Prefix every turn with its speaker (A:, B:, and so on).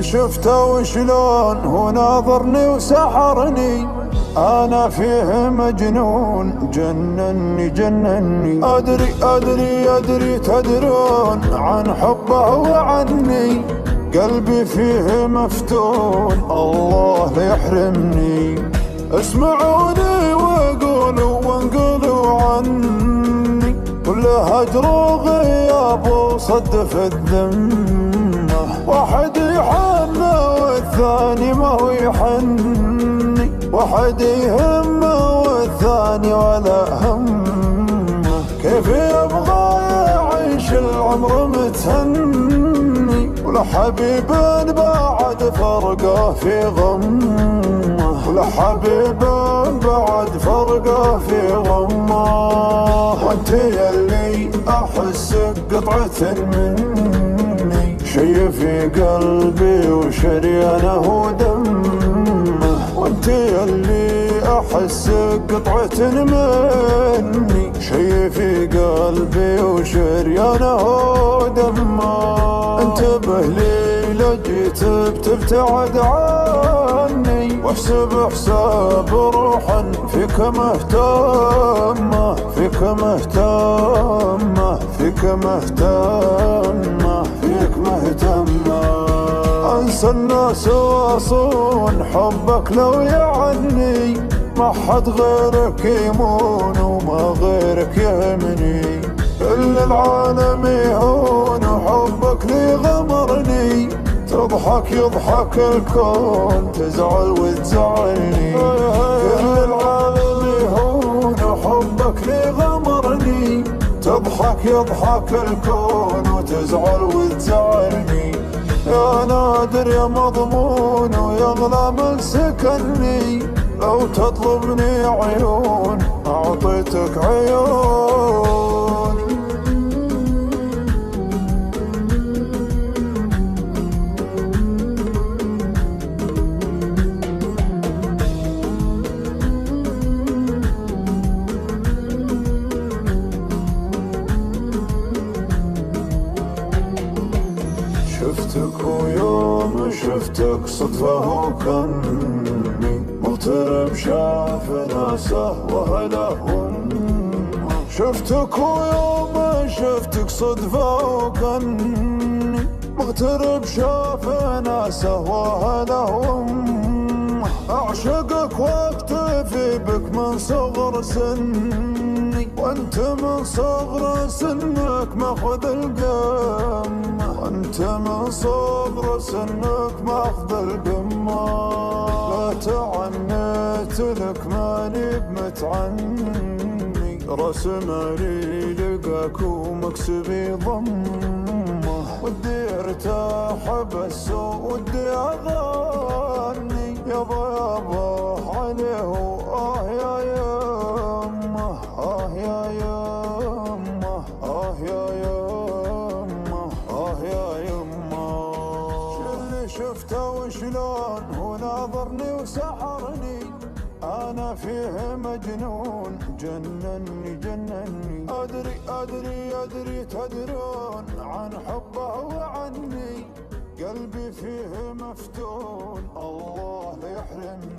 A: اللي شفته وشلون هو ناظرني وسحرني، أنا فيه مجنون جنني جنني. أدري تدرون عن حبه وعني، قلبي فيه مفتون الله لا يحرمني. اسمعوني وانقلوا عني، كل هجر وغياب وصدف الذمة، واحد يحنه والثاني ما هو يحني، واحد يهمه والثاني ولا همه. كيف يبغى يعيش العمر متهني، ولا حبيب بعد فرقه في غمه، ولا حبيب بعد فرقه في غمه. وانت يلي احس قطعة مني، شي في قلبي وشريانه دمه. وانت يلي احس قطعة مني، شي في قلبي وشريانه دمه. انتبه لي لجيت بتبتعد عني، واحسب حساب روحا فيك مهتمة، فيك مهتمة، فيك مهتمة، فيك مهتمة. انسى الناس واصون حبك لو يعني، ما حد غيرك يمون وما غيرك يهمني. كل العالم يهون وحبك لي غمرني، تضحك يضحك الكون تزعل وتزعلني. كل العالم يهون وحبك لي غمرني، تضحك يضحك الكون وتزعل وتزعلني. يا نادر يا مضمون ويغلى من سكني، لو تطلبني عيون أعطيتك عيون. شفتك ويوم شفتك صدفة وكني، مغترب شاف ناسه وهله. شفتك ويوم شفتك صدفة وكني، مغترب شاف ناسه وهله. أعشقك واكتفي بك من صغر سني، وانت من صغر سنك ماخذ القمة، وانت من صغر سنك ماخذ القمة. لا تعنيت لك ماني بمتعني، رسم لي لقاك ومكسبي ضمه. ودي ارتاح بس ودي اغني، يابا عليه يا يمه، يا يمه، يا يمه، يا يمه. اللي شفته وشلون هو ناظرني وسحرني، أنا فيه مجنون جنني جنني. أدري تدرون عن حبه وعني، قلبي فيه مفتون الله لا يحرمني.